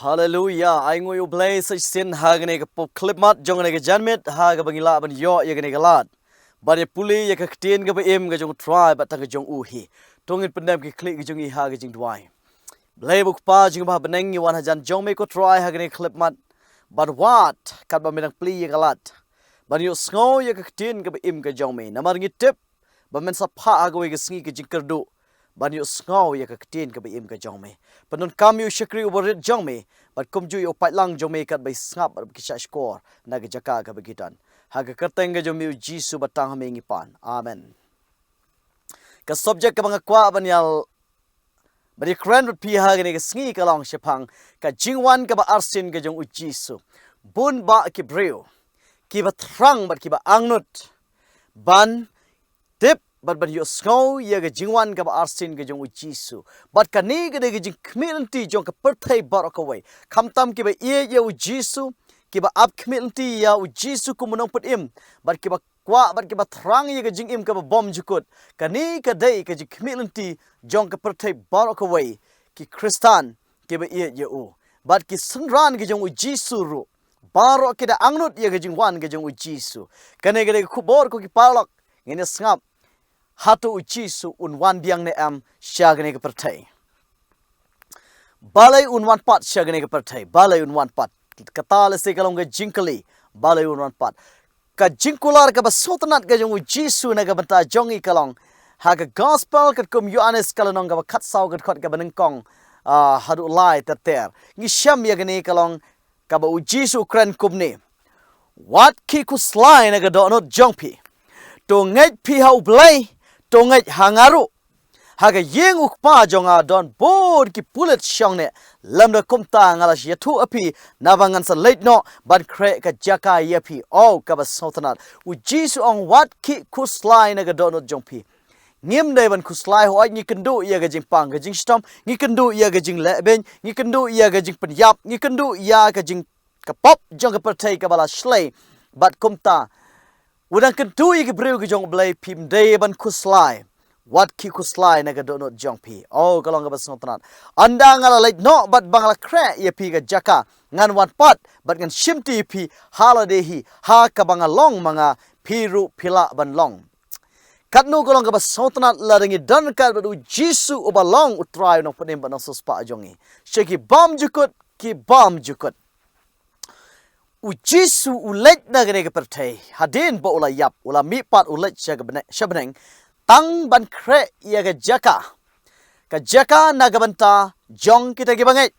Hallelujah. I ngo you bless such sin hagane ka pop clip mat jong ne ka janmit ha ka bangila ban yo ye ka lat. Ban ye puli ye ka ktin ka ba em ka jong try ba ta ka jong uhi. Tongin pendam ki click ka jong I ha ka jingdwai. Blay buk pa jing ba beneng wan hajan jong me ko try hagane clip mat. But what kat ba menang pli ye ka lat. Ban yo sngo ye ka ktin ka ba em ka jong me. Namar ngi tip ba men sa pa aga we ka sngi ka jing kerdu. Ban yu sngaw ya ka ktin ka ba im ka jong me panun kam yu shakri uberit jong me bat kum ju yu pat lang jong me kat bai snap ba kisha score na ga jaka ka bagitan ha ka kerteng ga jong me Jisu batang me ngipan amen ka subjek ka bang kwa ban yal bari kran pi ha ga ne ka sngi ka long shaphang ka jingwan ka ba Arsien ga jong Jisu bun ba ki breu ki ba thrang bat ki ba angnut ban tip but you snow ye ga jingwan ka Arsien ga jong Jisu but ka ni ga de jing community jong ka perthai barok away khamtam ki ba ye Jisu ki ba up community ya Jisu ku munong put im but ki ba kwa but ki ba thrang ye ga jing im ka ba bom jukut ka ni ka dei ka jing community jong ka perthai barok away ki Kristan ki ba ye but ki sunran ga jong Jisu ru barok ki da angnut ye ga jingwan ga jong Jisu ka ne ga de khubor ko ki palok ngene ngap hatu Jisu unwan biang ne am syagane ke pertai balai unwan pat syagane ke pertai balai unwan pat kata le se kalong ke jingkali balai unwan pat ka jingkular ka basutnat ka jong Jisu na ka banta jongi kalong ha ka gospel ka kum Yohanes kalonong ka khat saw ka khot ka banengkong hadu lai tater ngi syam yagane kalong ka ba Jisu kran kumni wat ki kuslai na ka do not jongpi to ngai pi hau blai tongai hangaru haga yeng ukpa jonga don board ki pulet shongne lamda kumta ngala yathu api nabangan sa late no ban kre ka jaka yapi oh ka basotnat u Jisu on what ki kuslai na ga don jongpi ngim dai ban kuslai ho ni kendu ya ga jingpang ga jingstom ni kendu ya ga jing leben ni kendu ya ga jing penyap ni kendu ya ga jing kapop jong ka pertai ka bala shlei bat kumta udang kentu i gebreu ke jong blai pim dei ban kuslai wat ki kuslai na ga donot jong pi oh kalong ga basnotnat anda ngala lait no bat bangla kre ye pi ga jaka ngan wan pat bat ngan shimti pi haladehi ha ka bangalong manga piru pila ban long katnu kalong ga basnotnat laringi dan ka bu Jisu ubalong utrai no panem ban sospa jongi sheki bam jukut ki bam jukut Jisu ulet na gane ka pertai hadin bo ula yap ula mipat ulet shabneng tang ban kre ya ga jaka na gabanta jong kita gibangai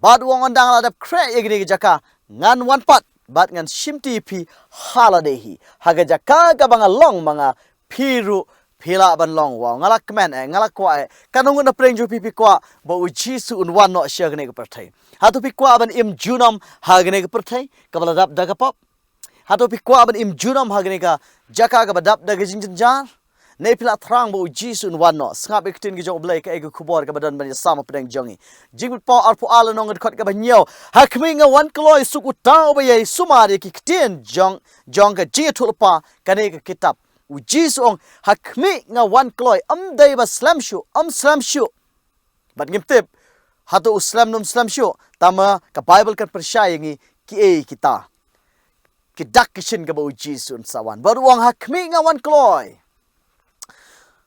bad wong andang ladap kre ya gane jaka ngan wan pat bad ngan shimti pi haladehi haga jaka ka banga long mga piru pila ban long wow ngalak men ngalak kwa kanung na preng ju pipi kwa bo Jisu unwan no sya gane ka pertai hatu pi kwa ban im junam hagane ka pertai ka bala dap daga pop hatu pi kwa ban im junam hagane ka jaka ka badap daga jinjar ne pila thrang bo Jisu unwan no ngap iktin ki jong blai ka egu khubor ka badan ban sama pedang jongi jingul po arpo ala nong khot ka banyo hakmi nga wan kloi suku tau ba ye sumari ki ktin jong ka ji thulpa kane ka kitab Jisu ong hakmi nga wan kloi dai ba slam shu bat ngimtip hatu uslam num slam shu tama ka Bible kan percaya ngi ki kita kidak kishin ka ba Jisu sawan baru ong hakmi nga wan kloi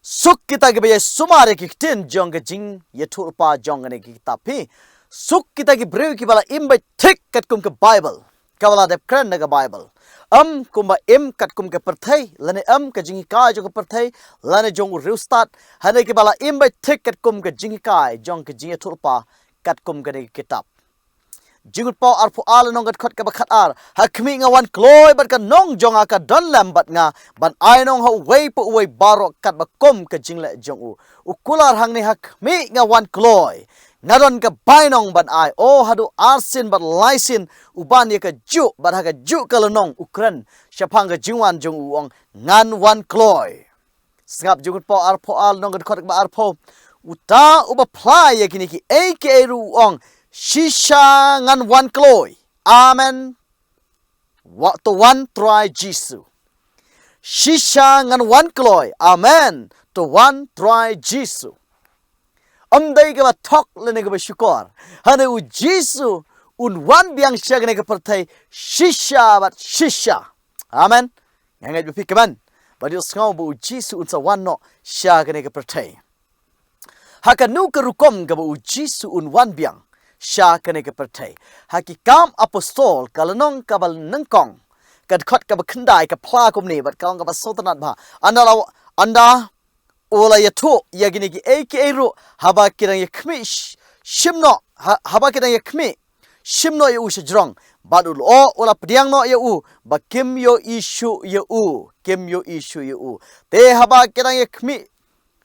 suk kita ge ba sumare ki tin jong ga jing ye thulpa jong ne ki kitab pi suk kita gi breu ki bala imba thik kat kum ka Bible ka bala de kran na ka Bible kumba kat kum ke perthai lane ka jingi kai jong perthai lane jong rustat hane ke bala bai thik kat kum ke jingi kai jong ke jingi thulpa kat kum ke kitab jingut pau arpo al nong gat khot ka bakhat ar hakmi nga wan kloi bat ka nong jong ka don lam bat nga ban ai nong ho wei pu wei barok kat ba kom ke jingle jong ukular hang ni hakmi nga wan kloi ngaron ka bainong ban ai hadu Arsien bat laisin uban ye ka ju bat ha ka ju kalonong ukran shaphang ka jingwan jong uong ngan wan kloi sngap jugut po arpo al nong khot ba arpo uta uba plai ye kini ki aka ru ong shisha ngan wan kloi amen what to one try Jisu shisha ngan wan kloi amen to one try Jisu Dai ka ba thok lene ka ba syukur. Hane u Jisu un wan biang syagane ka pertai shisha bat shisha. Amen. Yang ngai kaman. Badi usngau bu Jisu un sa wan no syagane ka pertai. Haka nu ka rukom ka bu Jisu un wan biang syagane ka pertai. Haki kam apostol kalanong ka bal nengkong. Kad khot ka ba khandai ka phla kum ni bat kaung ka ba sotanat ba. Anda ola yato yagini ki ru haba kirang yakmi shimno haba kirang yakmi shimno yu shajrong badul o ola pdiang no yu ba kim yo ishu yu te haba kirang yakmi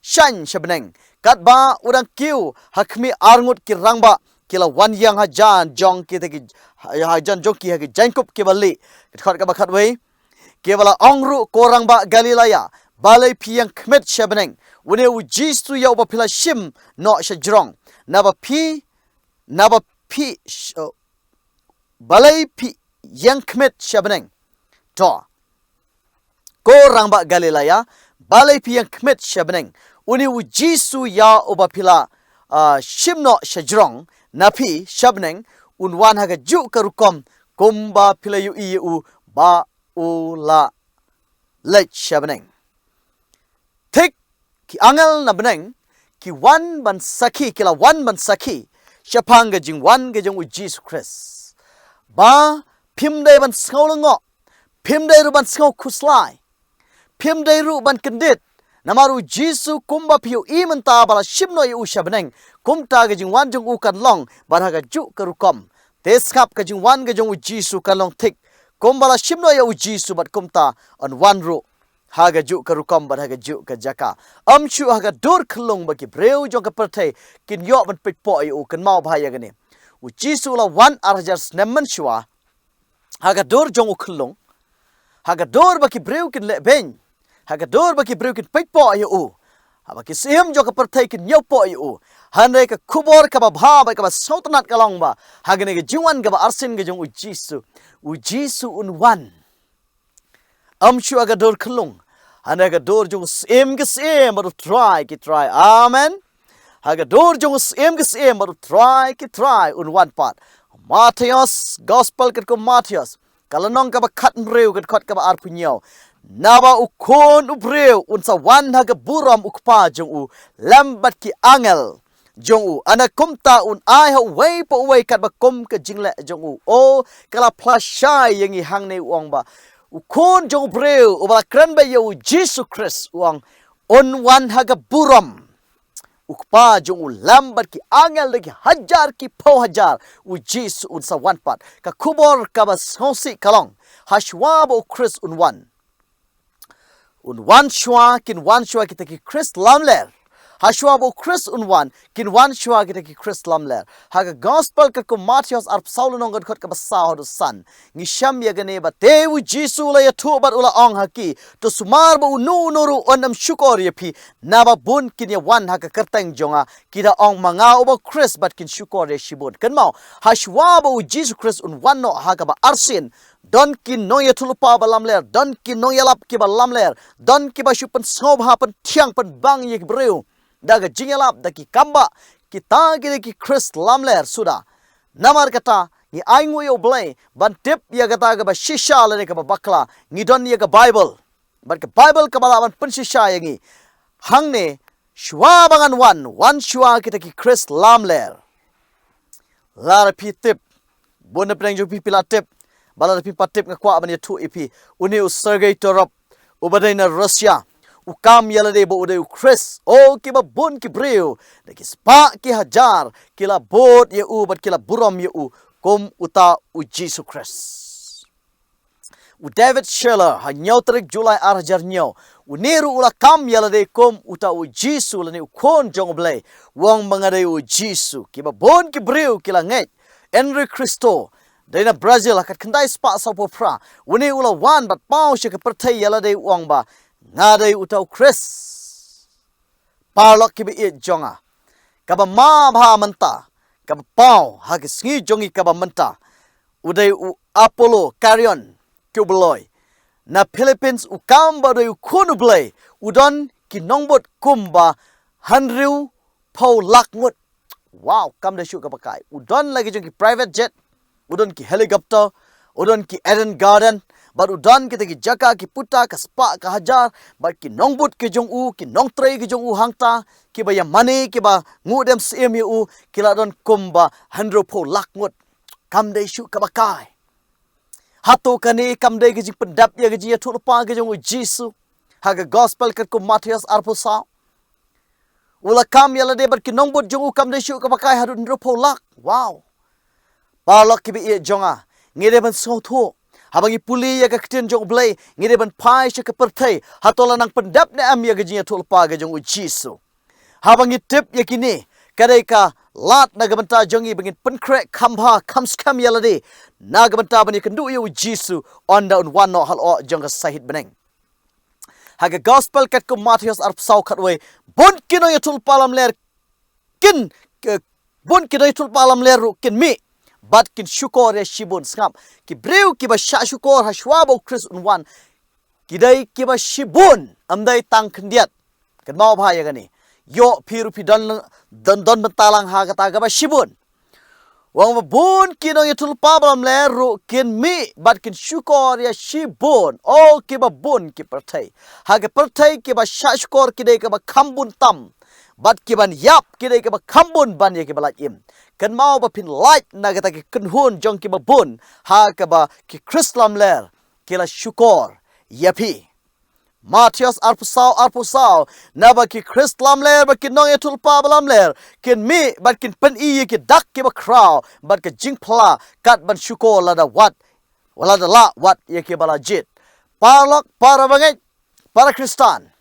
shan shabneng kat ba urang kiu hakmi arngut ki rangba kila wan yang hajan jong ki te ki hajan jong ki ha ki jankop ki bali khot ka ba khat wei kebala ongru korang ba galilaya balai piang kmet shabneng wune u Jisu ya uba pila shim no shajrong naba pi balai pi yang kmet shabneng to korang ba galilaya balai pi yang kmet shabneng wune u Jisu ya uba pila shim no shajrong napi shabneng unwan haga ju karukom kumba pila yu iu ba ula lech shabneng Tik ki angel na beneng ki wan ban sakhi kila wan ban sakhi shaphang ga jingwan ga jong u Jesus Christ ba phimdai ban skau lengo phimdai ru ban skau khuslai phimdai ru ban kendit namaru Jisu kumba phiu imenta bala shimno yu shabneng kumta ga jingwan jong u kan long bar ga ju karukom teskap ga jingwan ga jong u Jisu kan long tik kumbala shimno yu Jisu bat kumta on one ru haga ju karukom bar haga ju ka jaka amchu haga dur khlong ba ki breu jong ka perthai kin yo ban pitpo yu kan mau bhaya gani u Jisu la wan arjar snemman shwa haga dur jong u khlong haga dur ba ki breu kin le ben haga dur ba ki breu kin pitpo yu aba ki sim jong ka perthai kin yo po yu hanre ka khubor ka ba bha ba ka ba sautanat ka long ba haga ne ga jingwan ka ba Arsien ga jong u Jisu un wan amchu aga dor khlung anaga dor jong sem baru try amen haga dor jong sem baru try un one part Matthias gospel kat ko Matthias kalanong ka ba khat mreu kat khot ka ba arpunyo naba ukon ubreu un sa wan haga buram ukpa jong u lambat ki angel jong u ana kumta un ai ha wei po wei kat ba kum ka jingle jong u o kala plashai yangi hangne uang ba ukon jong breu ubala kran ba yu Jesus Christ uang on wan haga buram ukpa jong lambat ki angel lagi hajar ki po hajar u Jesus un sa wan pat ka kubor ka ba sonsi kalong hashwa bo Christ un wan shwa kin wan shwa kita ki Christ lamler hashwa bo Christ un wan kin wan shwa kita ki Christ lamler haga gospel ka ko Matthias arp saulunong god khot ka basa hodo san ngi sham ya gane ba te u Jisu la ya thu bat ula ong haki to sumar ba unu noru onam shukor ya phi na ba bun kin ya wan haga kartang jonga kida ong manga oba Christ bat kin shukor ya shibun kan mau hashwa ba u Jesus Christ un wan no haga ba Arsien don kin no ya thulupa ba lamler don kin no ya lap ki ba lamler don ki ba shupan sob ha pan thiang pan bang ye breu daga jingialap daki kamba kita gini ki Christ lamler sudah namar kata ni aingu yo blay ban tip ya kata ga ba shisha lene ka ba bakla ni don ya ga Bible ban ka Bible ka bala ban pen shisha yangi hangne shwa bangan wan shwa kita ki Christ lamler lar pi tip bon preng jo pi pila tip bala pi patip ka kwa ban ya thu ipi uni Sergei torop ubadai na Russia ukam yala de bo de Chris o ki ba bun ki breu de ki spa ki hajar kila bot ye u bat kila buram ye u kom uta u Jesus Christ u David Scheller ha nyotrik July arjar nyo u neru ula kam yala de kom uta u Jesus la ne kon jong blay wong mangade u Jesus ki ba bun ki breu kila ngai Henry Cristo Dana Brazil akat kandai spa sa popra uni ula wan bat pau she ka perthai yala de wong ba ngadai utau Chris parlok ki be jonga kaba ma bha manta kaba pau ha ki sngi jongi kaba manta udai u Apollo Carrion kubloy na Philippines u kamba dai u khunu blai udon ki nongbot kumba hanriu pau lak ngut. Wow, kam de shu ka pakai. Udon lagi jong ki private jet, udon ki helicopter, udon ki Eden Garden, but udon kita ki jaka ki puta ka spa ka hajar, but ki nongbut ki jong u, ki nongtrei ki jong u hangta, ki ba yang money ki ba ngudem sim u, ki la don kumba 100 pau lak ngut. Kam de shu ka pakai. Hato kane kam de ki jing pendap ya ki jing tu pa ki jong u Jisu. Haga gospel kat ko Matius arpusa. Ula kam yala de bar ki nongbut jong u kam de shu ka pakai 100 pau lak. Wow. Palok ki bi ye jonga. Ngide ban so thu. Habangi puli ya ka ktin jong blay. Ngide ban pai sha ka perthai. Hatola nang pendap ne am ya ga jing tu pa ga jong u Jisu. Habangi tip ya kini. Kadai ka lat na gabanta jongi bangin penkrek khambha khamskam yala de. Na gabanta bani kendu ya u Jisu. Onda un wan no halor jonga sahid beneng. Haga gospel kat ko Matius arpsau khatwe bon kino yatul palam ler kin bon kino yatul palam ler kin mi bat kin syukor ya shibun skam ki breu ki ba sha syukor ha shwabo Chris unwan kidai ki ba shibun amdai tang khndiat kan mau bha ya gani yo phiru phi don bentalang ha kata ga ba shibun wang bon kino yatul palam ler kin mi bat kin syukor ya shibun oh ki ba bon ki perthai ha ga perthai ki ba sha syukor kidai ka ba khambun tam bat ki ban yap kidai ka ba khambun ban ye ki ba im kan mau ba pin light na kata ki kan hun jong ki ba bon ha ka ba ki krislam ler ki la syukor yapi Matius arpusau naba ki krislam ler ba ki nong yatul pa balam ler kin mi bat kin pen i ki dak ki ba kraw bat ka jingpla kat ban syukor la da wat wala da la wat ye ki bala jit parlok para bangai para Kristan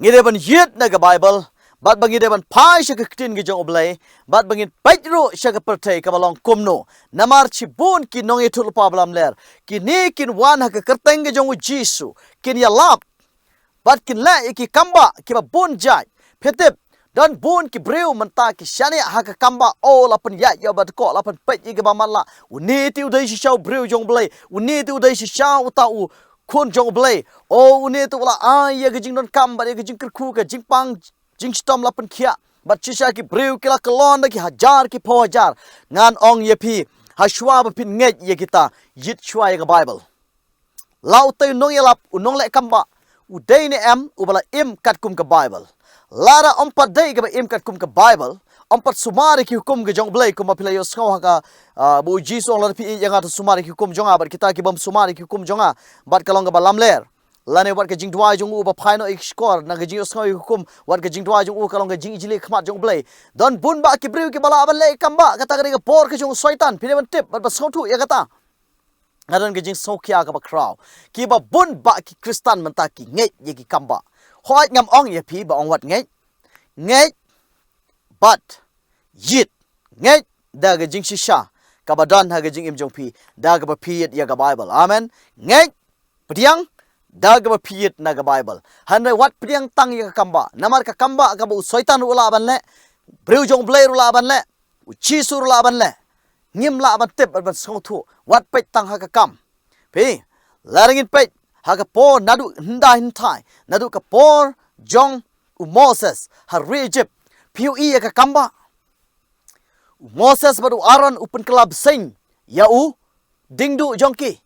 ngide ban yit na ga Bible bat bangi de ban pai sha ka ktin gi jong oblay bat bangin paitro sha ka perthai ka balong kumno namar chi bon ki nong etul pa blam ler ki ne kin wan ha ka kerteng gi jong u Jisu kin ya lap bat kin la ki kamba ki ba bon jai phetep dan bon ki breu manta ki shani ha ka kamba o la pen ya bat ko la pen pait gi ba mala uni ti udai shi shau breu jong blay uni ti udai shi shau ta u khon jong blay o uni tu la ai ya gi jing don kamba ya gi jing khu ka jingpang jingstom lapan kia bat chisha ki breu kila kelon ki hajar ki po hajar ngan ong ye phi hashwa ba pin nget ye kita yit shwa ye Bible lau te nong yelap unong le kamba udai ne am ubala im kat kum ka Bible lara ompat dai ka im kat kum ka Bible ompat sumari ki hukum ge jong blai kum apila yo skaw ha bu Jisu lar phi yang ata sumari ki hukum jonga bat kita ki bam sumari ki hukum jonga bat kalong ga balam ler lane wat ka jingdwai jong u ba phaino ik score na ga jing osnoi hukum wat ka jingdwai jong u kalong ga jing ijili khmat jong blai don bun ba ki breu ki bala ban le kamba kata ga por ka jong soitan phire ban tip ba sautu ya kata ngaron ga jing sokhya ka ba kraw ki ba bun ba ki Kristan menta ki ngai ye ki kamba hoi ngam ong ye phi ba ong wat ngai but yit ngai da ga jingshisha ka ba don ha ga jing im jong phi da ga ba phi ya ga Bible amen ngai pediang daga ba piyet na ga Bible hanre wat priang tang ya kamba namar ka kamba ka bu soitan ula ban le breu jong blai ula ban le Jisu ula ban le ngim la ban tip ban song thu wat pet tang ha ka kam pe laringin pet ha ka por nadu hndai hintai nadu ka por jong u Moses ha Egypt piu i ka kamba Moses baru Aaron upen kelab sing ya u dingdu jongki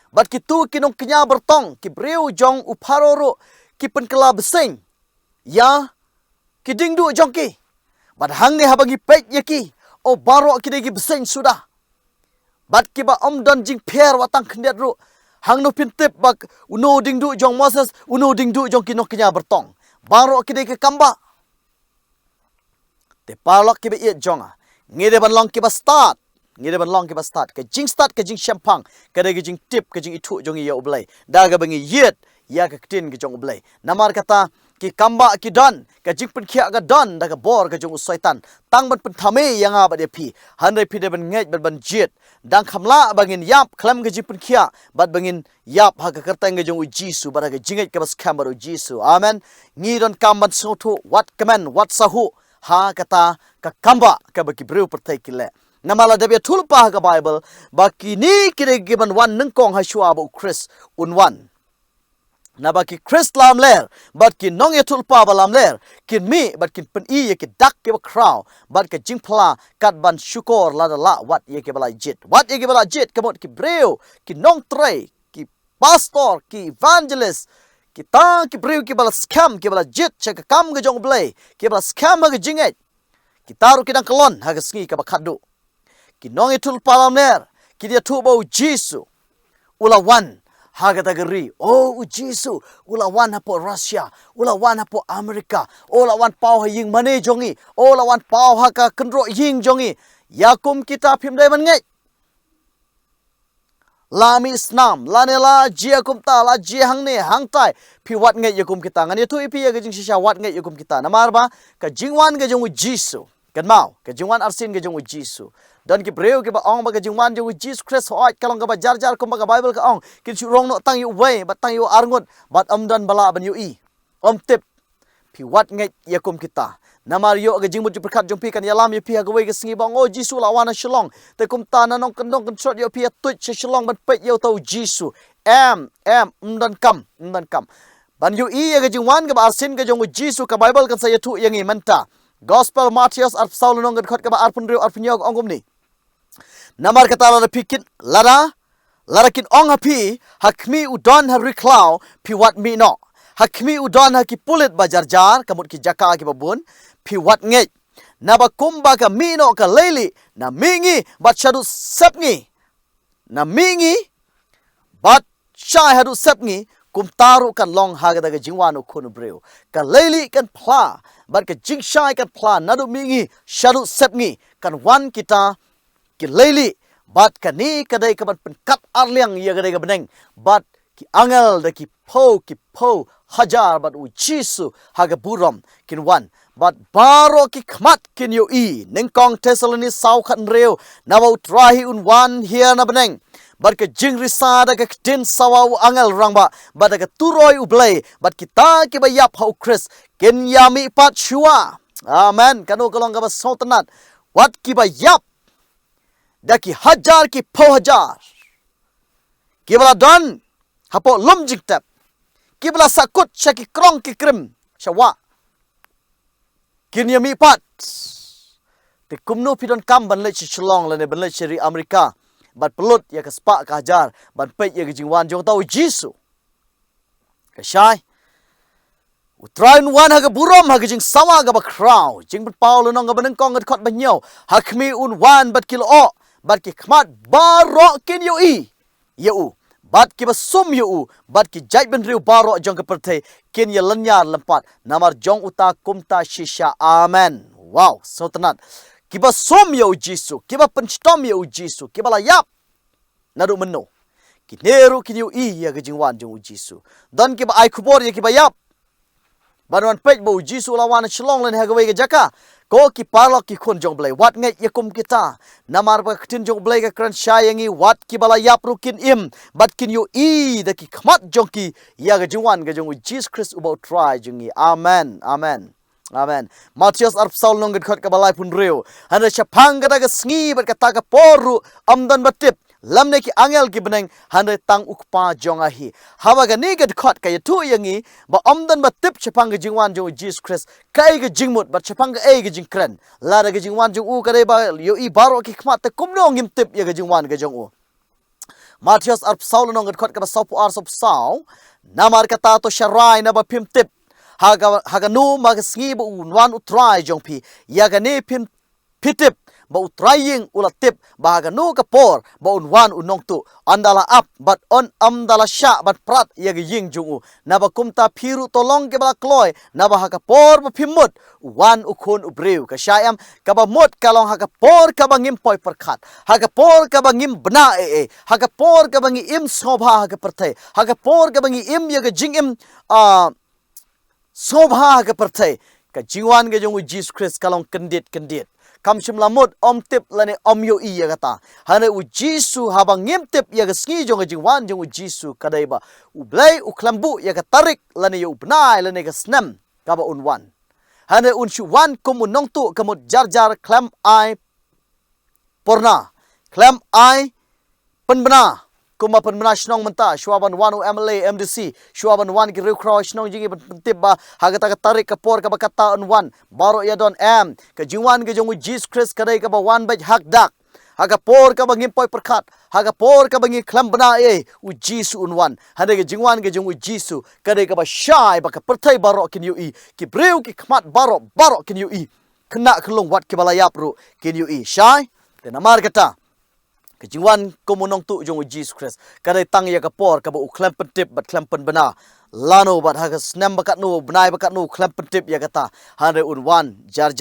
bat kitu kinong kenya bertong ki breu jong uparoro ki penkela beseng ya ki dingdu jongki bat hang ne habangi pek yaki o baro ki degi beseng sudah bat ki ba om don jing pher watang khndet ru hang no pintip bak uno dingdu jong Moses uno dingdu jong kinong kenya bertong baro ki degi kamba te parlok ki be ye jonga ngide ban long ki ba start ngide ban long ki ba start ka jing shaphang ka de jing tip ka jing itu jong ye oblai da ga bangi yet ya ka tin ki jong oblai namar kata ki kamba ki don ka jing pen khia ga don da ga bor ka jong soitan tang ban pen thame yanga ba de phi hanre phi de ban ngai ban jet dang khamla bangin yap khlam ga jing pen khia bat bangin yap ha ka kertang ga jong Jisu ba ga jingai ka bas kham ba Jisu amen ngi don kam ban so thu what command what sahu ha kata ka kamba ka ba ki breu pertai kile namala dabia tulpa ka Bible baki ni kire given one nengkong ha shua bu Chris unwan na ba ki Chris lam ler but ki nong ye tulpa ba lam ler kin mi but kin pen I ye ki dak ke ba crow but ka jingpla kat ban syukor la la wat ye ke bala jit wat ye ke bala jit kamot ki breu ki nong tre ki pastor ki evangelist kita ki breu ki bala scam ki bala jit chaka kam ga jong blay ki bala scam ga jinget kita ru kidang kelon ha ga sngi ka ba khadu ki nong ye tulpa lam ler ki dia tu bau Jisu ulawan haga tagari oh Jisu ulawan hapo Russia ulawan hapo Amerika ulawan pau ha ying mane jongi ulawan pau ha ka kendro ying jongi yakum kita phim dai man ngai lami snam lanela jia kum ta la jia hang ne hang tai phi wat ngai yakum kita ngani tu ipi ya ga jingshisha wat ngai yakum kita namar ba ka jingwan ga jong Jisu kan mau ka jingwan Arsien ga jong Jisu dan ki breu ki ba ong ba ka jingwan jong Jesus Christ hoat kalong ka ba jar jar kum ba ka Bible ka ong kin chu rong no tang yu wei ba tang yu arngut bat dan bala ban yu I tip phi wat ngai yakum kita namar yo ga jingmut perkat jong pi kan yalam yu pi ha ga wei ga sngi bang oh Jisu lawana shalong te kum ta na nong kendong kan shot yo pi tuit shalong ban pet yo tau Jisu dan kam ban yu I ga jingwan ga ba Arsien ga jong Jisu ka Bible kan saya tu yang I menta Gospel Matthias ar Saul nong ga khot ka ba arpun reu arpun yo ongom ni namar kata la pikin lara kin ong hapi hakmi udon ha riklau pi wat mi no hakmi udon ha ki pulit ba jar jar kamut ki jaka ki babun pi wat ngai na ba kumba ka mi no ka leili na mingi bat shadu sepngi na mingi bat shai hadu sepngi kum taru kan long ha ga daga jingwan ukun breu ka leili kan pla bat ka jingshai kan pla nadu mingi shadu sepngi kan wan kita ki leili bat kani kadai kaban penkat arliang ya kadai ka beneng bat ki angel da ki po hajar bat u Jisu haga burom kin wan bat baro ki khmat kin yo I nengkong Thessaloni sau khan reu nawa utrahi un wan here na beneng bat ka jingrisa da ka tin sawa u angel rangba bat ka turoi u blai bat kita ki ba yap hau Chris kin yami pat shua amen kanu kalong ka ba sautanat wat ki ba yap daki hajar ki po hajar kibala don hapo lum jiktap kibala sakut shaki krong ki krim shawa kinyami pat te kumno pidon kam ban le chlong le ban le cheri Amerika bat pelut ya ka spa ka hajar ban pe ya jingwan jong tau Jisu ka shai utrain wan ha ga burom ha ga jing sawa ga ba crow jing pat paul nong ga ban kong ga khot ba nyau hakmi un wan bat kilo o bat ki khmat baro kin yo I yu bat ki basum yu bat ki jai ben riu baro jong ka perthai kin ya lanyar lampat namar jong uta kumta shisha amen wow sotanat ki basum yu Jisu ki ba penstom yu Jisu ki bala yap nadu menno ki neru kin yu I ya ga jingwan jong Jisu dan ki ba ai khubor ya ki ba yap banwan pej bo Jisu lawan shlong len ha ga wei ga jaka ko ki parlok ki khun jong blai wat ngai yakum kita namar ba ktin jong blai ka kran shayangi wat ki bala yap rukin im bat kin yo I da ki khmat jong ki ya ga jingwan ga jong Jesus Christ about try jongi amen Matthias arp saul nong ga khot ka balai pun reu hana shaphang ga ga sngi bat ka ta ka poru amdan batip lamne ki angel ki beneng hande tang ukpa jong ahi hawa ga ni ga khot ka tu yangi ba amdan ba tip chapang ga jingwan jong Jesus Christ kai ga jingmut ba chapang ga ga jingkren la ga jingwan jong u ka dai ba yo I baro ki khmat te kumno ngim tip ya ga jingwan ga jong u Matthias arp saul nong ga khot ka ba sau pu ar sop sau namar ka ta to sharai na ba phim tip haga nu ma ga sngi ba unwan utrai jong pi ya ga ne phim pitip ba utraying ulatip bahaga no kapor ba unwan unong tu andala up but on amdala sha but prat yag ying jungu na ba kumta phiru tolong ke ba kloy na ba hakapor ba phimut wan ukhun ubreu ka shayam ka ba mot kalong hakapor ka ba ngim poi perkhat hakapor ka ba ngim bna hakapor ka ba ngi im sobha ka perthai hakapor ka ba ngi im yag jing im sobha ka perthai ka jingwan ga jong Jesus Christ kalong kendit kam shim lamut tip lane yo I ya kata hane u Jisu habang ngim tip ya ski jong jingwan jong Jisu kadai ba u blai u klambu ya ka tarik lane yo bnai lane ka snam ka ba unwan hane un shu wan kum nong tu kamut jar klam ai porna klam ai penbna kumapan menash nong menta shuaban wan MLA MDC shuaban wan ki recross nong jingi tibba hagata tarik kapor ka bakata on wan baro ya don ka jingwan ke jong Jesus Christ kadai ka ba wan baj hak dak haga por ka bangim poi perkat haga por ka bangi khambniah Jisu unwan hande ke jingwan ke jong Jisu kadai ka ba shai ba ka perthai baro kin yu i ki breu ki khmat baro kin yu i kena kelung wat ki balayap ru kin yu i shai tenamar kata kejingwan komunong tu jong Jesus Christ kadai tang ya kapor ka ba uklam pentip bat klam pen bana lano bat haga snam bakat nu benai bakat nu klam pentip ya kata hande unwan jar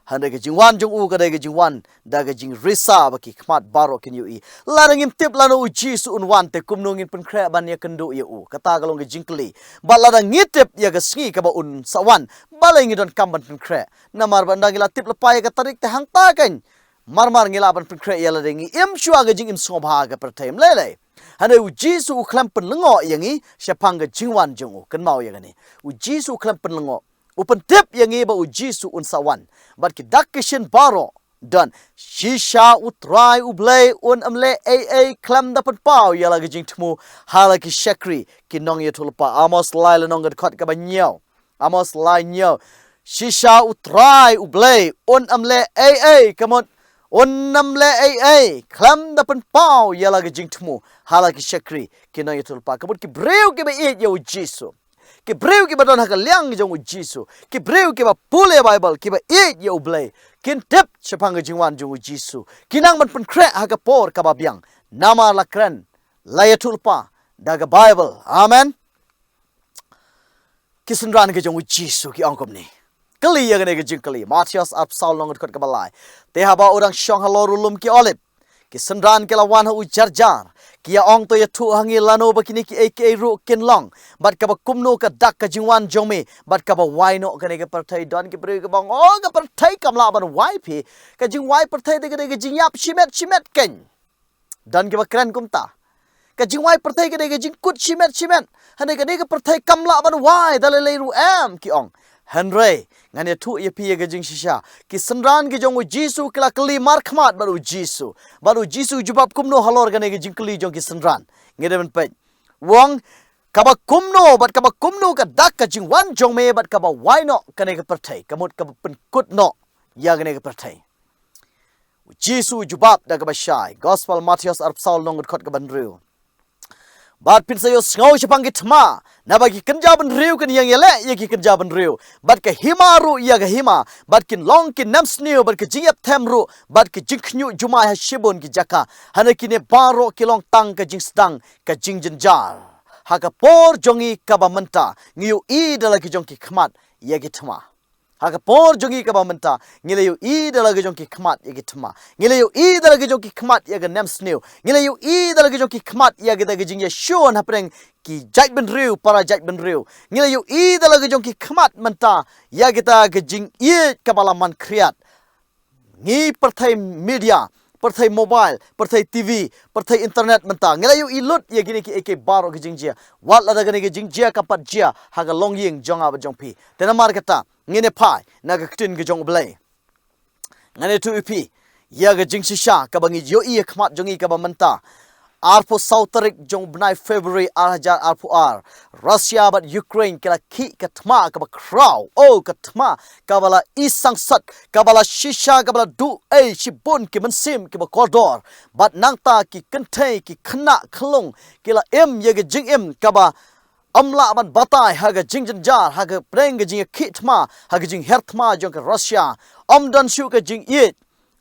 hande kejingwan jong kadai kejingwan da kejing risa baki khmat baro kin yu i larangim tip lano Jesus unwan te kumnungin pen khre ban ya kendu ya kata kalong kejingkli bat larang ngitip ya ga sngi ka ba un sawan balengi don kamban pen khre namar bandang ila tip lepai ka tarik te hang ta kan marmar ngilaban penkre yala dengi im shua ga jing im sobha ga pertem lele hane Jisu klampen lengo yangi shaphang ga jingwan jongo kan mau ya gani Jisu klampen lengo upen tip yangi ba Jisu unsawan bat ki dakishin baro dan shisha utrai ublay un amle ai klam da pen pau yala ga jing tmu hala ki shakri ki nong ya tulpa amos laila nong ga khot ka banyo amos lai nyo shisha utrai ublay un amle ai kamot Onnam le klam da pen pau yala ga jingtmu hala ki shakri kino yatul pa kabut ki breu ki ba e yo Jisu ki breu ki ba don ha liang jong Jisu ki breu ki ba pule Bible ki ba e yo blay kin tep shaphang jingwan jong Jisu kinang man pen kre ha ka por ka ba biang nama lakran la yatul pa da ga Bible amen kisundran ga jong Jisu ki angkom ni kali ya gane gejing kali Matius ap saul longot kot kabalai te haba orang syong halor ulum ki olip ki sendran ke lawan hu jarjar ki ya ong to ya thu hangi lano bakini ki ek ru kin long bat ka ba kumno ka dak ka jingwan jome bat ka ba waino gane ke perthai don ki bre ka bang o ka perthai kamla ban wai phi ka jingwai perthai de gane ke jingyap chimet ken don ki ba kran kumta ka jingwai perthai gane ke jingkut chimet hane gane ke perthai kamla ban wai dalai ru ki ong Henry ngane tu ye pi ye jingshisha ki sandran ki jong Jisu kila kli mar khmat baru Jisu jubab kumno halor gane ki jingkli jong ki sandran ngede ben pe wong kaba kumno ka dak ka jingwan jong me bat kaba waino kane ka perthai kamut ka pen kut no ya gane ka perthai Jisu jubab da ka bashai gospel Matius arpsaul nongot khot ka banru bat pin sayo ngau shaphang ki thma na bagi kenja ban riu kan yang yele ye ki kenja ban riu bat ka himaru ya ga hima bat kin long kin nam sniu bat ka jingyap thamru bat ka jingkhnyu juma ha shibon ki jaka hana kine baro kilong tang ka jingstang ka jingjinjar ha ka por jongi ka ba manta ngiu I dala ki jong ki khmat ye ki thma ha ka por jongi ka ba manta ngile yu I dala ki jong ki khmat ye ki thma ngile yu I dala ki jong ki khmat ye ga nam sniu ngile yu I dala ki jong ki khmat ye ga da ki jingya shon hapreng ki jaj ben riu para jaj ben riu ngila yu I dala ge jong ki khmat manta ya kita ge jing ye kabala man kriat ngi perthai media perthai mobile perthai TV perthai internet manta ngila yu I lut ye gini ki ek baro ge jingjia wat la da ge jingjia kapat jia haga long ying jonga ba jong pi tenamar kata ngine pai na ge tin ge jong blai ngane tu pi ya ge jingshisha kabangi yo I khmat jongi ka ba manta Arpo Sautarik jong benai February arhajar arpo Russia bat Ukraine kala ki katma kaba kraw katma kabala isang sat kabala shisha kabala du shibun ki mensim ki ba koridor bat nangta ki kentei ki khna khlong kila ye ge jing kaba amla ban batai haga jingjinjar haga preng ge jing kitma haga jing hertma jong Russia amdan shu ge jing it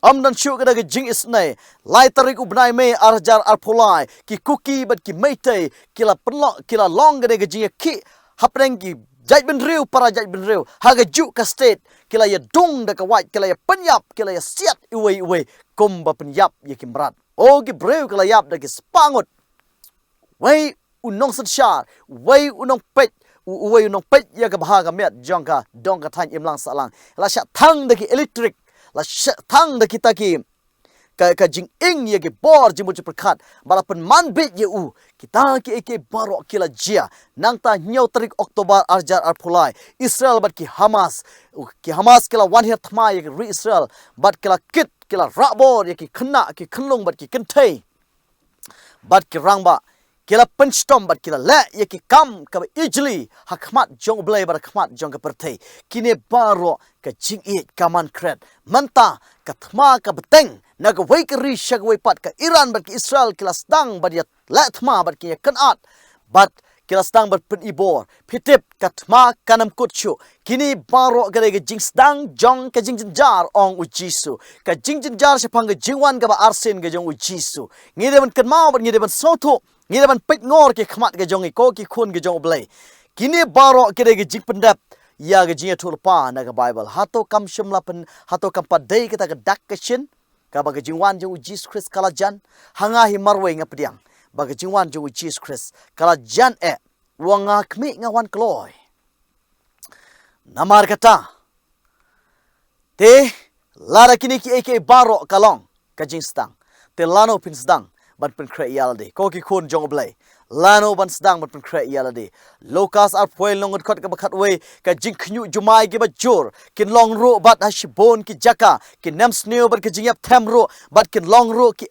amdan shu kada ke jing isnai lai tarik ubnai me arjar arpolai ki kuki bat ki meite kila penlo kila long kada ke jing ki hapreng ki jai ben riu para jai ben riu haga ju ka state kila ya dung da ka white kila ya penyap kila ya siat iwe komba penyap ye ki mrat o ki breu kila yap da ki spangut wei unong sensha wei unong pet wei unong pet ya ka bahaga met jongka dongka tan imlang salang la sha thang da ki electric la thang da kita ki ka jing ye ke bor jimu perkat balapan man bit ye kita ki ek baro kila jia nangta nyau tarik Oktober arjar arpulai Israel bat ki Hamas kila one here thma ye re Israel bat kila kit kila rabor ye ki khna ki khnlong bat ki kentei bat ki rangba kila penstom bat kila le ye ki kam ka easily hakmat jong blay bar khmat jong ka perthei kine baro ka jingit kaman kret manta ka thma ka beteng na ka wei ka ri shak wei pat ka Iran bat ki Israel kila stang bat ya le thma bat ki kanat bat kila stang bat pen ibor pitip katma kanam kutchu kini baro gare ge jingstang jong ka jingjinjar ong u Jisu ka jingjinjar shaphang ge jingwan ka ba Arsien ge jong u Jisu ngide ban kanma bat ngide ban soto ngide ban pit ngor ke khmat ge jong ko ki khun ge jong blai kini baro gare ge jingpendap ya ge jinga tulpa na ga Bible hato kam shimla pen hato kam padai kita ga dak kashin ka ba ge jingwan jong u Jesus Christ kala jan hanga hi marwe ngapdiang baga jingwan jo Jesus Christ kala jan ruanga kmi ngawan kloy namar kata te lara kini ki eke baro kalong ka jingstang te lano pinsdang ban pen kre yalde ko ki khun jong blai lano ban sdang ban pen kre yalde lokas ar poil long khot ka bakhat we ka jingkhnu jumai ki bajur kin long ro bat hashibon ki jaka kin nam sneo bat ki jingyap tham ro bat kin long ro ki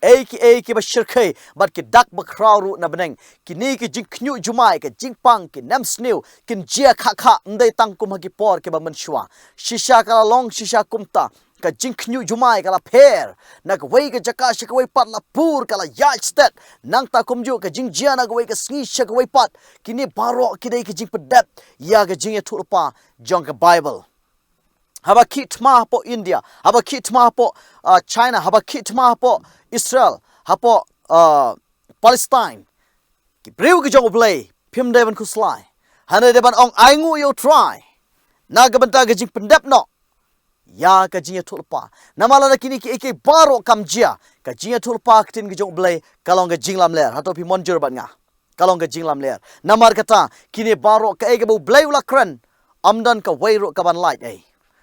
ki bashirkhai bat ki dak bakhraw ro na beneng kini ki jingkhnu jumai ka jingpang ki nam sneo kin jia kha kha ndai tangkum ha ki por ki ba manshwa shisha kala long shisha kumta ka jingkhnu jumai kala pher na ka wei ka jaka shi ka wei pat la pur kala yaj stat nang ta kumju ka jingjia na ka wei ka sngi shi ka wei pat kini baro kidai ka jingpedap ya ka jingya tulpa jong ka Bible haba kitma po India haba kitma po China haba kitma po Israel hapo Palestine ki breu ka jong blai phim devan kuslai hana devan ong aingu yo try na ka banta ka jingpedap no ya ka jinga tulpa namala na kini ki eke baro kamjia ka jinga tulpa ktin ki jong blai kalong ka jinglam ler hato pi monjur bat nga kalong ka jinglam ler namar kata kini baro ka eke bu blai ula kren amdan ka wairo ka ban light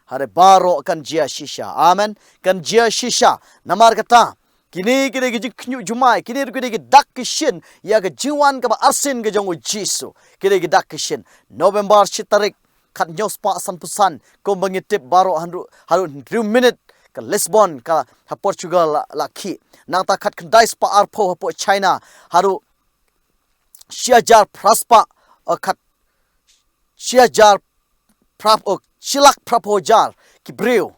hare baro kan jia shisha amen kan jia shisha namar kata kini kini ki jingknyu jumai kini ki dak kishin ya ka jiwan ka ba Arsien ka jong u Jisu kini ki dak kishin November shitarik kat nyos pa san pusan ko mangitip baro haru 2 minute ka Lisbon ka Portugal la ki nang ta khat khandai spa arpo po China haru shiajar praspa khat shiajar prap chilak prapo jar ki breu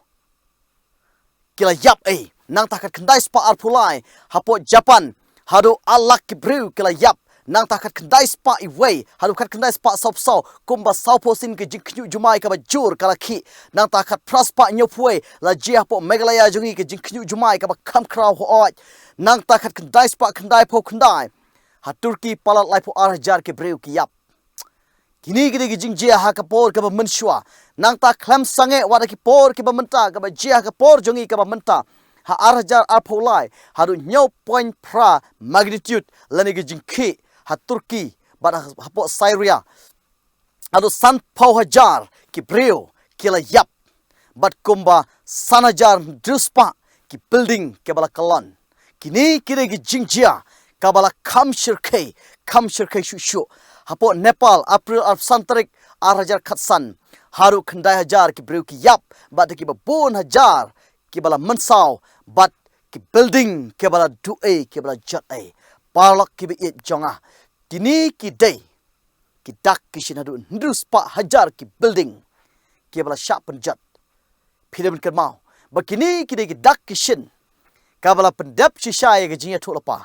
kila yap nang ta khat khandai spa arpulai hapo Japan haru alak ki breu kila yap nang ta khat khandai spa iway halu khat khandai spa sopso kumba saupo sin ke jingkhnyu jumai ka bajur kala khi nang ta khat praspa nyopwe la jia po megalaya jungi ke jingkhnyu jumai ka ba kham kraw ho oj nang ta khat khandai spa khandai po khandai ha Turki palat lai po 8000 ke breu ki yap kini gidi ki jingjia ha ka por ka ba menshwa nang ta khlam sange wada ki por ke ba menta ka ba jia ka por jungi ka ba menta ha 8000 arpolai haru nyau point pra magnitude lani ki jingkhi ha Turki bat hapo Syria ado san pau hajar ki breu kila yap bat kumba san hajar druspa ki building ke bala kalon kini kire ki jingjia ka bala kham shirkai shushu hapo Nepal April of santarik 8000 khatsan haru khandai hajar ki breu ki yap bat ki ba bon hajar ki bala mansau bat ki building ke bala duai ke bala jat parlok ki be jonga kini ki day ki dak ki shinadu ndus pa hajar ki building ki bala shap penjat phidem kermau bakini ki day ki dak ki shin ka bala pendap shisha ye jinga thulapa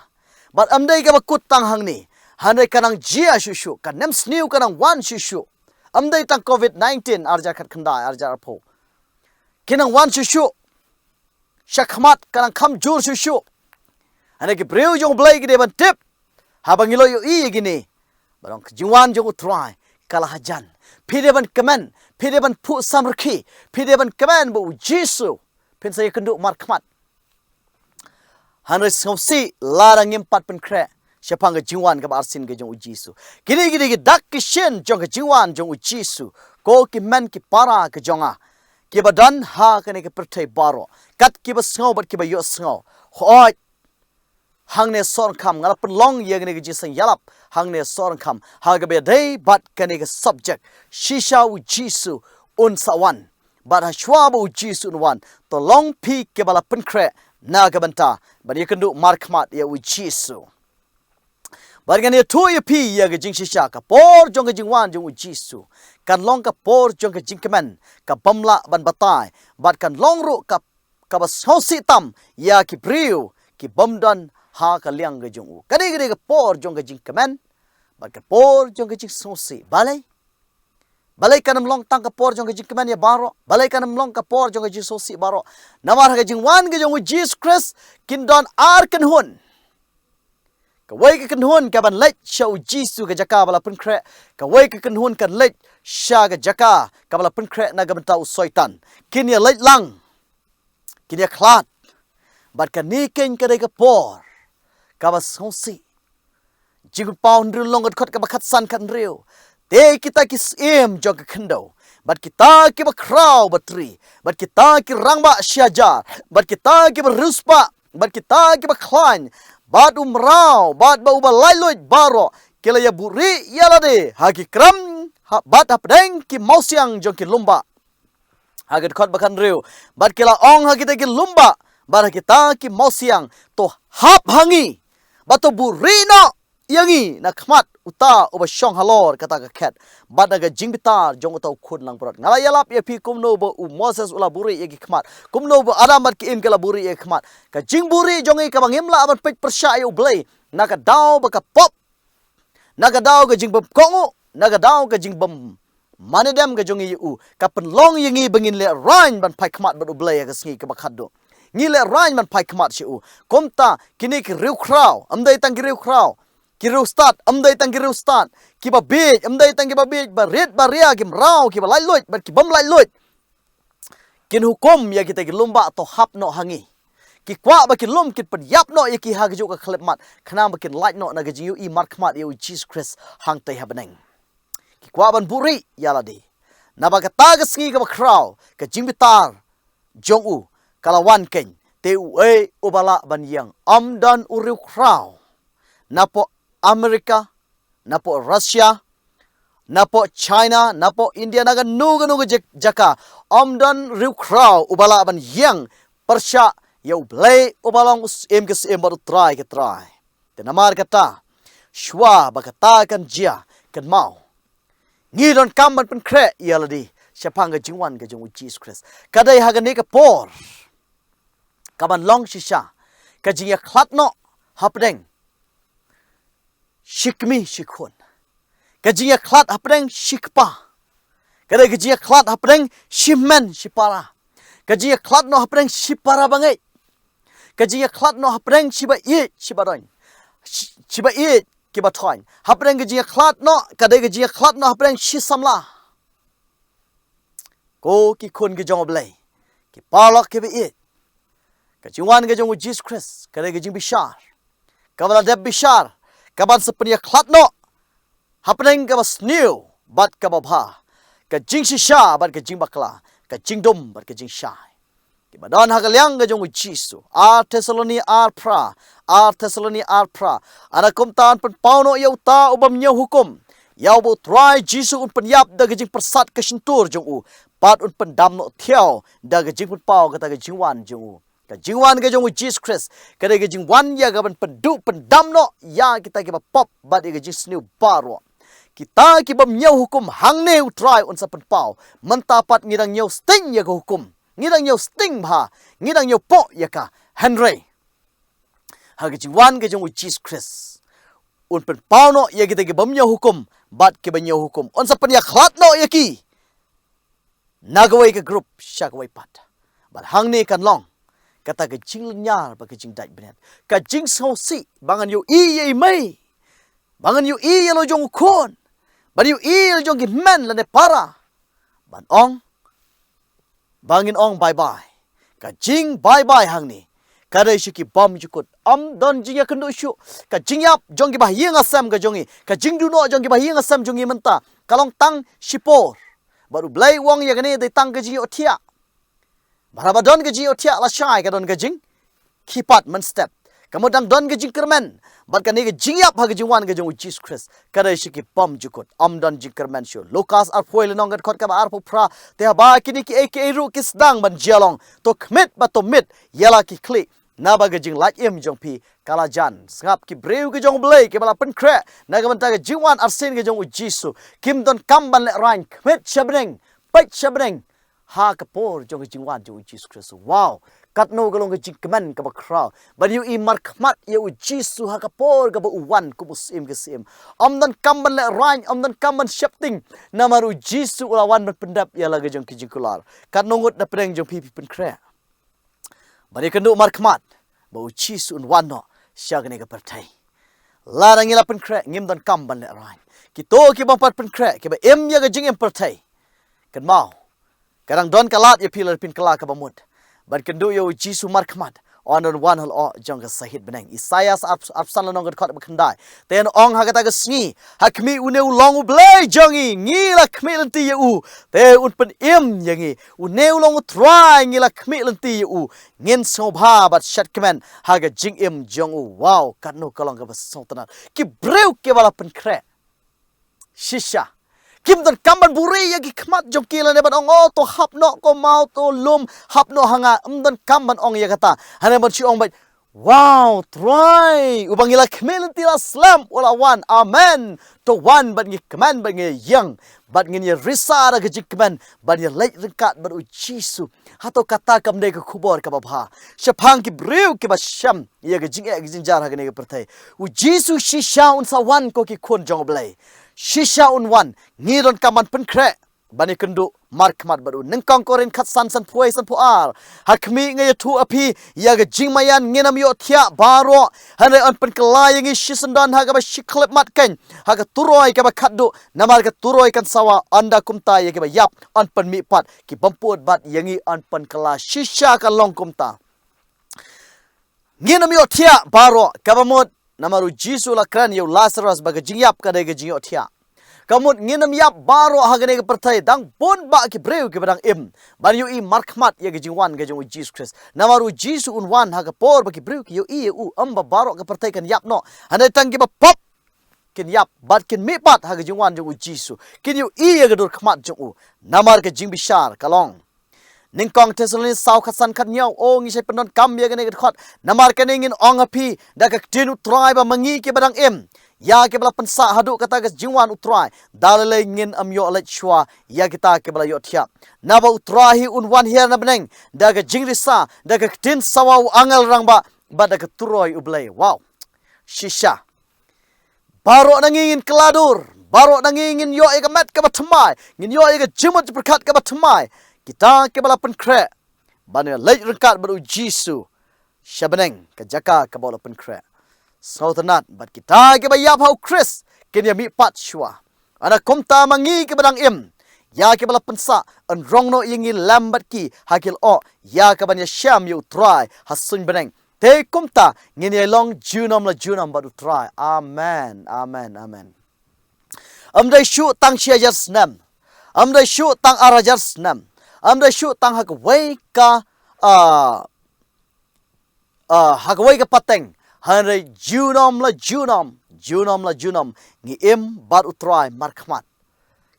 bat amdai ka bakut tang hangni hanai kanang jia shushu kan nem sniu kanang wan shushu amdai tang COVID-19 arja khat khandai arja arpho kinang wan shushu shakhmat kanang kham jur shushu hanai ki breu jong blai ki deban tip habangilo yo gini barang jingwan jong utrai kala hajan pideban kemen pideban pu samrki pideban kemen bu Jisu pen saya kenduk mar khmat hanai ngopsi larang empat pen kre shaphang jingwan ka Arsien ke jong Jisu kini ki dak kishen jong jingwan jong Jisu ko ki men ki para ke jonga ki badan ha kene ke perthai baro kat ki ba sngo bat ki ba yo sngo hoi hangne Sohryngkham ngala penlong ye kene ke Jingiasengialap hangne Sohryngkham ha ga be dai bat kene ke subjek shisha u Jisu un sawan bat ha shwa bu Jisu un wan to long pi ke bala penkre na ga banta bat ye kendu markmat ye u Jisu Bargan ya tu ya pi ya ke jingshisha ka por jong ke jingwan jong Jisu. Kan long ka por jong ke jingkemen ka bamla ban batai. Bat kan long ru ka bas hosi tam ya ki priu ki bamdan ha ka liang ke jong. Kani ke por jong ke jingkemen. Bat ka por jong ke jing hosi. Balai kanam long tang ka por jong ke jingkemen ya baro. Balai kanam long ka por jong ke jing hosi baro. Namar ka jingwan ke jong Jesus Christ kin don ar kan hun. Kawai ke kenhun ka ban lech shau Jisu ke jaka bala pun kre. Kawai ke kenhun kan lech sha ke jaka ka bala pun kre na ga bentau soitan. Kin ya lech lang. Kin ya klat. Bat ka niken ka de ka por. Ka ba sonsi. Jigun pau ndru long kot ka ba khat san kan riu. Te kita kis im jong ka kendo. Bat kita ki ba kraw batri. Bat kita ki rangba syajar. Bat kita ki ba ruspa. Bat kita ki ba klan. Bat umrau, bat bau balailoit baro, kila ya buri ya lade, hagi kram, bat hapdeng ki mausiang jong ki lumba. Hagi kot bakan riu, bat kila ong hagi ki lumba, bat kita ki mausiang, to hap hangi, bat to buri no, yangi, nak khmat, uta, uba syong halor, kata ka ket, bat naga jingbitar, jong uta ukun lang perot. Ngala yalap ya pi kumno bo Moses ula buri yagi khmat, kumno bo Adam bat ki im kala buri yagi khmat, ka jing buri jongi ka bangimla aban pek persya yu blay, naga daw baka pop, naga daw ka jing bam kongu, naga daw ka jing bam manedem ka jongi yu, ka penlong yangi bangin le rain ban pai khmat bat ublay ka sngi ka bakhado. Ngile rain ban pai khmat si u, komta kini ki riu kraw, amday tang ki riu kraw, kiru start amdai tang kiru start kiba bej amdai tang kiba bej ba red ba ria kim rau kiba lai loit ba kibam lai loit kin hukum ya kita ki lumba to hap no hangi ki kwah ba ki lum kit pen yap no ya ki ha ju ka khlep mat khana ba kin light no na ga ju i mark mat yu Jesus Christ hang tai habeneng ki kwah ban buri ya ladi na ba ka ta ga sngi ka ba kraw ka jingbitar jong u kalawan ken te u e ubala ban yang amdan uriu kraw napo Amerika, napo Russia, napo China, napo India naga nuga jaka amdan riu kraw ubala ban yang persya ya ublay ubalang em ke em baru try. Te namar kata shwa bakata kan jia kan mau. Ngidon kam ban pen kre ya ladi shaphang ke jingwan ke jong Jesus Christ. Kadai haga ne ka por. Kaban long shisha ka jingya khat no hapdeng. Shikmi shikhun. Kajiya klat hapdeng shikpa. Kada kajiya klat hapdeng shimen shipara. Kajiya klat no hapdeng shipara bangai. Kajiya klat no hapdeng shiba it shibadoin. Shiba it kibatoin. Hapdeng kajiya klat no kada kajiya klat no hapdeng shisamla. Ko ki kun ke jong blay. Ki palak ke it. Kajiwan ke jong Jesus Christ. Kada kajing bishar. Kabala deb bishar. Kaban sepenia klat no happening kabas new bat kababha ka jingshisha bat ka jingbakla ka jingdum bat ka jingshai kibadan hagalyang ga jong Jisu ar Thessaloni ar pra anakum tan pen pauno yau ta ubam nyau hukum yau bo try Jisu un penyap da ga jing persat ka shintur jong u pat un pendam no thiao da ga jing pun pau ka ta ga jingwan jong u ka jingwan ke jong Jesus Christ ka de ke jingwan ya ga ban pendu pendam no ya kita ke pop bat ke jing sniu baro kita ke bam nyau hukum hang ne utrai on sa pen pau mentapat ngidang nyau sting ya ga hukum ngidang nyau sting bha ngidang nyau po ya ka Henry ha ke jingwan ke jong Jesus Christ un pen pau no ya kita ke bam nyau hukum bat ke ban nyau hukum on sa pen ya khat no ya ki nagawai ke group shagawai pat bat hang ne kan long kata ke jing nyar ba ke jing dai benet ka jing so si bangan yu i ye mai bangan yu i lo jong kon ban yu i lo jong men la ne para ban ong bangin ong bye bye ka jing bye bye hang ni ka dai shi ki bom jukut am don jing ya kendo shu ka jing yap jong ki ba yeng asam ka jongi ka jing du no jong ki ba yeng asam jongi menta kalong tang shipor baru blai wong ya ne dai tang ka ji otia Baraba don ke jing otia la shai ka don ke jing kipat man step kamu dang don ke jing kermen bat ka ne ke jing yap ha ke jing wan ke jong Jesus Christ ka dai shi ki pom jukut am don jing kermen shu Lucas ar foil nong gat khot ka ar pu pra te ba kini ki ek ru kis dang ban jalong to khmet ba to mit yala ki kli naba ke jing lach im jong pi kalajan sngap ki breu ke jong blei ke bala pen kre na ga menta ke jingwan Arsien ke jong Jisu kim don kamban le rain kmet shabreng pait shabreng ha ka por jong ke jingwan jong Jisu Christ wow kat no galong ke jingkeman ka ba kraw ban yu I markmat yu Jisu ha ka por ka ba uwan ku musim ke sim om don kamban le rain om don kamban shapting namaru Jisu ulawan pendap ya la ke jong ki jingkular kat nongut na preng jong pi pen kre bari kendu markmat bau Jisu unwan no syagane ke pertai larang ila pen kre ngim don kamban le rain kito ki bang pat pen kre ke ba em ya ke jing em pertai kan mau kadang don kalat ya pilar pin kala ka bamut ban kendu yo Jisu markmat on one hal o jong ka sahid benang Isaias apsan lanong ka ba khandai ten ong ha kata ka sngi hakmi uneu long blai jongi ngi la khmi lanti u te un pen im yangi uneu long try ngi la khmi lanti u ngin sobha bat shat kemen ha ga jing im jong u wow kanu kalong ka ba sotana ki breu ke bala pen kre shisha kim don kamban buri ya ki khmat jong kila ne ban ong o to hap no ko mau to lum hap no hanga don kamban ong ya kata hane ban chi ong bai wow try ubang ila khmel tila slam wala wan amen to one ban ngi kman ban ngi yang ban ngi risa ra ge kman ban ya leit ringkat ban u Jisu hato kata kam ne ke khubor ka ba shaphang ki breu ke ba sham ya ge jing e jar ha ge ne ke perthai u Jisu shisha un sa wan ko ki khon jong blai shisha unwan ngiron kaman pen kre bani kendu markmat baru nengkong korin khat san puai san puar hakmi ngai thu api ya ga jingmayan nginam yo thia baro hane an pen kelai ngi shisandan ha ga ba shiklep mat ken ha ga turoi ka ba khatdu namar ga turoi kan sawa anda kumta ya ga ba yap an pen mi pat ki bamput bat yangi an pen kala shisha ka long kumta nginam yo thia baro kabamut namaru Jisu la kran yo Lazarus baga jingyap ka de jingyo thia kamut nginam yap baro hagane ke perthai dang bon ba ki breu ke badang im ban yo I markmat ye ge jingwan ge jong Jesus Christ namaru Jisu unwan ha ka por ba ki breu ki yo I u amba baro ke perthai kan yap no hane tang ki ba pop kin yap bat kin mi pat ha ge jingwan jong Jisu kin yo I ye ge dur khmat jong u namar ke jingbishar kalong ningkong tesolin sau khasan khat nyau o ngi sai pendon kam ye gane khot namar ke ningin ong api da ka tinu try ba mangi ke badang em ya ke bala pensa hadu kata ke jingwan utrai dalale ngin amyo let shwa ya kita ke bala yo thia naba utrahi unwan hier na beneng da ka jingrisa da ka tin sawa angal rangba ba da ka turoi ublai wow shisha baro nangin keladur baro nangin yo e ka mat ka batmai ngin yo e ka jimot berkat ka batmai kita ke bala pen kre banu leit rengkat baru Jisu shabeneng ke jaka ke bala pen kre sautanat bat kita ke bayap hau Chris ken ya mi pat shwa ana komta mangi ke badang im ya ke bala pensa an rongno yingi lambat ki hakil o ya ke ban ya sham yu try hasun beneng te komta ngini long junam badu try amen amen amen amdai shu tang shia jasnam amdai shu tang arajas nam amda shu tang hak wei ka hak wei ka pateng hanre junam ngi im bar utrai markmat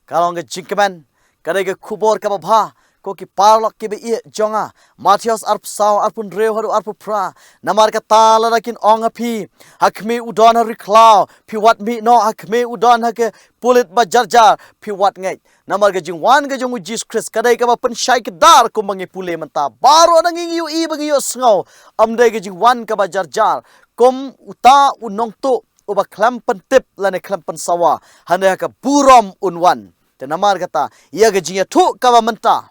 kalong ke jingkeman kare ke khubor ka bha ko ki parlok ke be jonga Matius arpsaw arpun reu haru arpu pra namar ka tala rakin ong api hakme udon hari klau pi wat mi no hakme udon hake pulit ba jarjar pi wat ngai namar ka jingwan ka jong Jesus Christ kadai ka ba penshai ke dar ko mangi pule menta baro nanging yu I bagi yo sngaw amdai ka jingwan ka ba jarjar kom uta unong to uba klampan tip lane klampan sawa hande ka burom unwan te namar kata ya ka jingya thu ka ba menta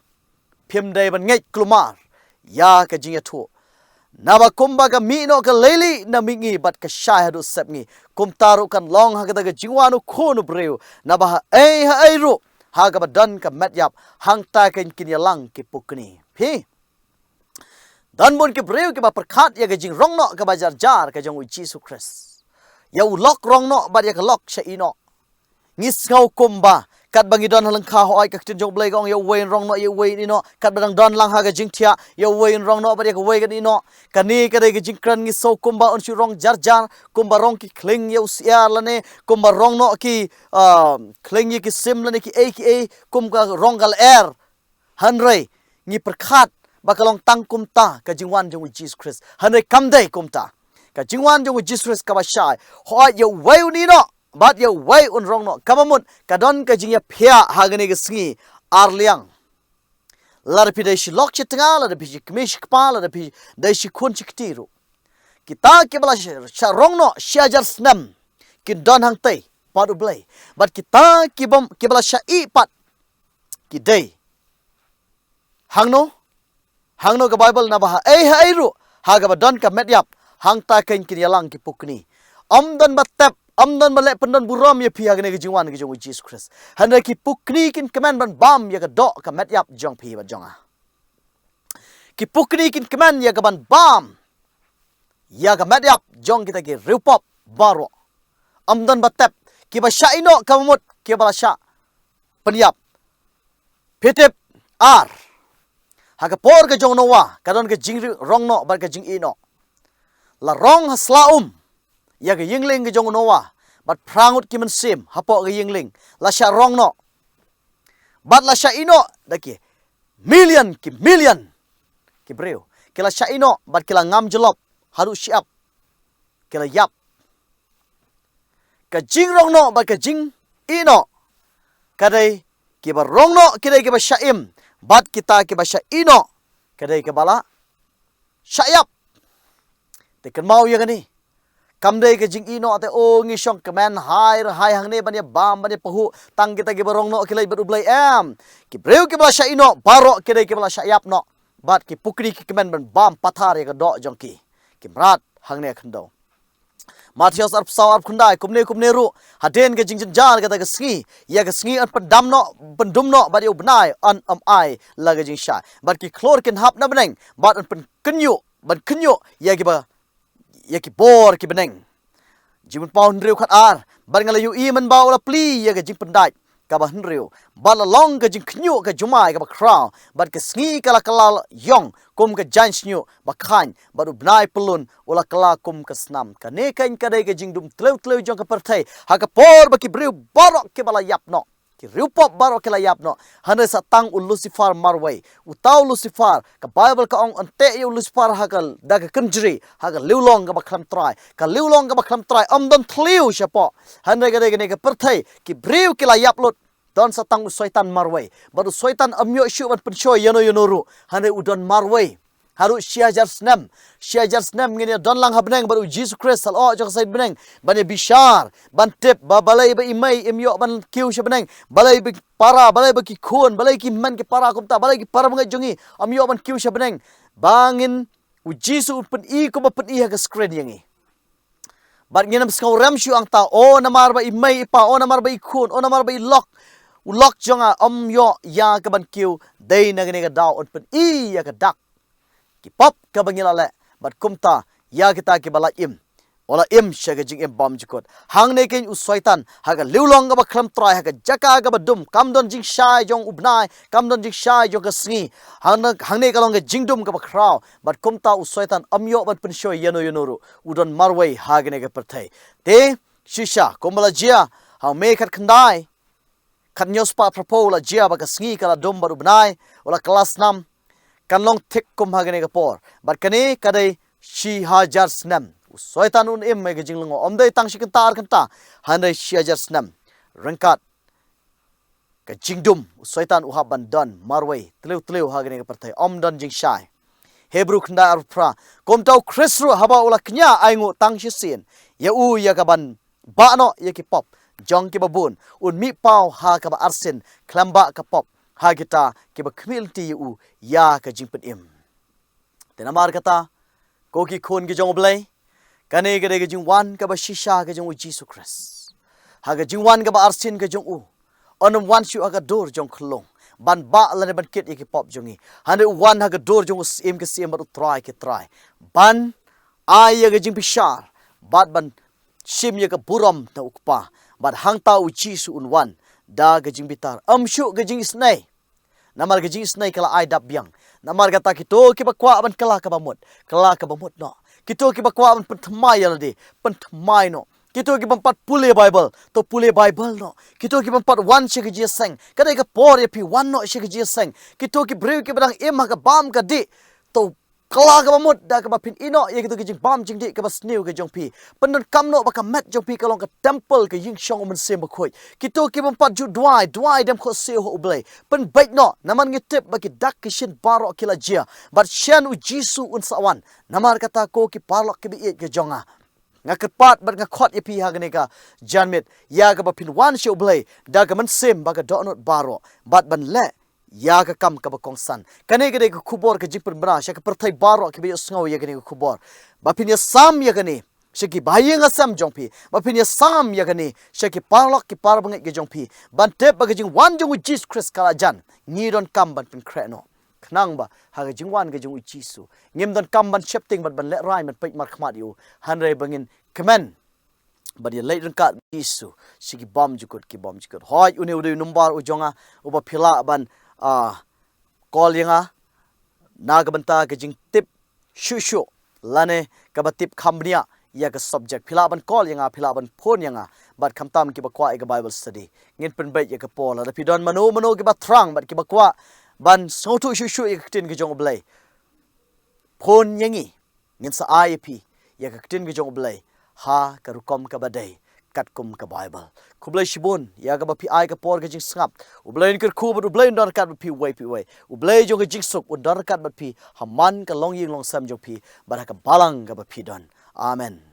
phim dai ban ngai klumar ya ka jingya thu naba kumba ka mino ka leli na mingi bat ka shahadu sepngi kum taru kan long ha ka jingwanu khonu breu naba ha ai ru ha ka dan ka mat yap hang ta kan kin yalang ki pukni phi dan bun ki breu ki ba perkhat ya ka jing rong no ka ba jar jar ka jong Jesus Christ ya u lok rong no ba ya ka lok sha ino ngis ngau kumba kat bangi don halang kha hoi ka tin jong blai gong yo wein rong no yo wein ino kat badang don lang ha ga jing thia yo wein rong no ba ya ka wei ga ino kani ka de ga jing kran ngi so kumba on chu rong jar jar kumba rong ki kling yo sia lane kumba rong no ki kling ki sim lane ki a kum ka rong gal air hanrei ngi perkhat bakalong tang kumta ka jingwan jong Jesus Christ hanai kamdai kumta ka jingwan jong Jesus Christ ka bashai hoa ye wai uni no bat ye wai un rong no kamamut ka don ka jingya phia hagane ga singi arliang lar pi dai shi lok chitnga lar pi shi kmish kpa lar pi dai shi khun chiktiru kita ke bala sha rong no shajar snam kin don hang tai pat ublai bat kita kibam ke bala sha I pat ki dai hangno ka Bible na bah hai ru ha ga don ka met yap hang ta ken kin yalang ki pukni amdan batap amdan bale pendon buram ye pia gane jingwan ge jong Jesus Christ handa ki pukni kin command ban bam ya ga do ka met yap jong pi ba jonga ki pukni kin command ya ga ban bam ya ga met yap jong kita ki rupop baro amdan batap ki ba sha ino ka mut ki ba sha penyap petep ar haga por ke jong nowa kadon ke jing rong no bar ke jing ino la rong haslaum ya ke yingling ke jong nowa bat prangut ki men sim hapo ke yingling la sha rong no bat la sha ino daki million ki breu ke la sha ino bat ke la ngam jelop haru siap ke la yap ke jing rong no bat ke jing ino kadai ki ba rong no kidai ki ba syaim bat kita ki ba sya ino kadai ke bala syayap te kan mau ya gani kamdai ke jing ino te o ngi syong kemen hai hang ne ban ya bam ban ya pahu tang kita ki ba rong no kilai ber ublai am ki breu ki bala sya ino baro kidai ki bala syayap no bat ki pukri ki kemen ban bam pathar ya ka do jong ki mrat hang ne khando Matius arp saw arp khundai kumne ru haden ke jingjan jar kata ke sngi ya ke sngi an pendam no pendum no ba yo benai an ai la ke jingsha bat ki chlor ken hap na beneng bat an pen kenyu ban kenyu ya ki bor ki beneng jimun paun riu khat ar bar ngala yu I man ba ola pli ya ke jing pendai ka ba henriu bala long ke jing kenyu ke jumai ka ba crown bat ke sngi kala yong kum ke jansnyu ba khan baru benai pelun ola kala kum ke snam ka ne kain kadai ke jingdum tleu jong ka perthai ha ka por ba ki briu borok ke bala yap no ki rupop barok ke la yap no hana sa tang u Lucifer marway utau Lucifer ka Bible ka ong ante yu Lucifer ha ka da ka kenjri ha ka liulong ka ba khlam trai amdon tliu shapo hana ga de ka perthai ki briu ke la yap lot don sa tang soitan marway baru soitan amyo shu ban penshoy yono ru hana udon marway haru shajar snam ngene don lang habneng baru Jesus Christ sal o jok said beneng bane bishar ban tip ba balai ba imai emyo ban kiu shabneng balai ba para balai ba ki khun balai ki man ki para kumta balai ki para bangai jongi amyo ban kiu shabneng bangin u Jesus pen I ko ba pen I ha ka screen yangi bat ngene skau ram shu ang ta o namar ba imai pa o namar ba khun o namar ba lock ulok jonga amyo ya ka ban kiu dei na ngene ka daw on pen I ya ka dak ki pop ka bangila le bat kumta ya kita ki bala im ola im shaga jing im bom jikot hang ne ken uswaitan haga liulong ga ba khlam trai haga jaka ga ba dum kamdon jing shai jong ubnai kamdon jing shai jong ka sngi hang ne ka long ga jingdum ga ba khrau bat kumta uswaitan amyo bat pensho yeno ru udon marway haga ne ga perthai te shisha komala jia ha me khat khandai khat nyos pa propola jia ba ka sngi kala dum bar ubnai ola kelas 6 kan long thik kum hagane ka por bat kane kadai shi hajar snam soitan un em me gajing longo omdai tang shikan tar kan ta hanai shi hajar snam rangkat ka jingdum soitan u haban don marway tleu hagane ka parthai omdon jingshai hebru khanda arpra komtau krisru haba ula knya aingu tang shi sin ya u ya ka ban ba no ya ki pop jong ki babun un mi pau ha ka ba Arsien klamba ka pop ha kita ke ba community u ya ka jingpen im tenamar kata ko ki khon ki jong blai kane ge ge jingwan ka ba shisha ka jong Jesus Christ ha ga jingwan ka ba Arsien ka jong u onum wan shu aga dor jong khlong ban ba la ne ban kit ki pop jongi hande wan ha ga dor jong im ke sim ba try ban ai ya ga jingpynshai bat ban sim ya ka buram ta ukpa bat hangta u Jisu un wan da ga jingbitar amshu ga jingisnai namar ga jingisnai kala ai dap biang namar kata kito ki bakwa ban kala ka bamut no kito ki bakwa ban pentmai yaldi pentmai no Kito ki bampat pule Bible to pule Bible no. Kito ki bampat one shik jingseng. Kada ka por pi one no shik jingseng. Kito ki brew ki badang im ka bam ka di to kala ka bamut da ka bapin ino ye kito ki jing bam jing di ka bas new ka jong pi. Pendon kam no ba ka met jong pi ka long ka temple ka ying shong men sem ba khoi. Kito ki bampat ju dwai dem kho se ho ublay. Pen bait no naman ngitip ba ki dak ki shin baro kila jia. But shan u Jisu un sawan. Namar kata ko ki parlok ki bi ka jonga. Ngakepat bat ngakot ipi hagane ka janmit ya ka bapin wan show blay da ka man sim ba ka donot baro bat ban le ya ka kam ka bakong san kane gade ka khubor ka jingper bra sha ka perthai baro ki be sngaw ya gane ka khubor bapin ya sam ya gane shaki bayeng asam jongpi bapin ya sam ya gane shaki parlok ki parbangai ke jongpi ban tep ba ka jing wan jong Jesus Christ kala jan ni don kam ban pin kreno Knang ba haga jingwan ga jung Jisu ngim don kam ban shepting ban le rai man pait mar khmat yu hanre bangin kemen ba dia leit rangka Jisu sigi bom jukut ki bom jukut hoi uni udu numbar ujonga uba phila ban kol yanga naga banta ga jing tip shushu lane ka batip khambniah ya ka subjek phila ban kol yanga phila ban phone yanga bat khamtam ki ba kwa ga Bible study ngin pen bait ya ka pol la pidon mano ki ba thrang bat ki ba kwa ban sotu shushu iktin ke jong blay phone yangi ngin sa IP ya iktin ke jong blay ha karukom ka badai katkum ka Bible kublay shibun ya ga ba pi ai ka por ke jing sngap ublain ker khu bu ublain dar kat pi way ublay jong ke jing sok udar kat ba pi haman ka long ying long sam jong pi ba ka balang ga ba pi don amen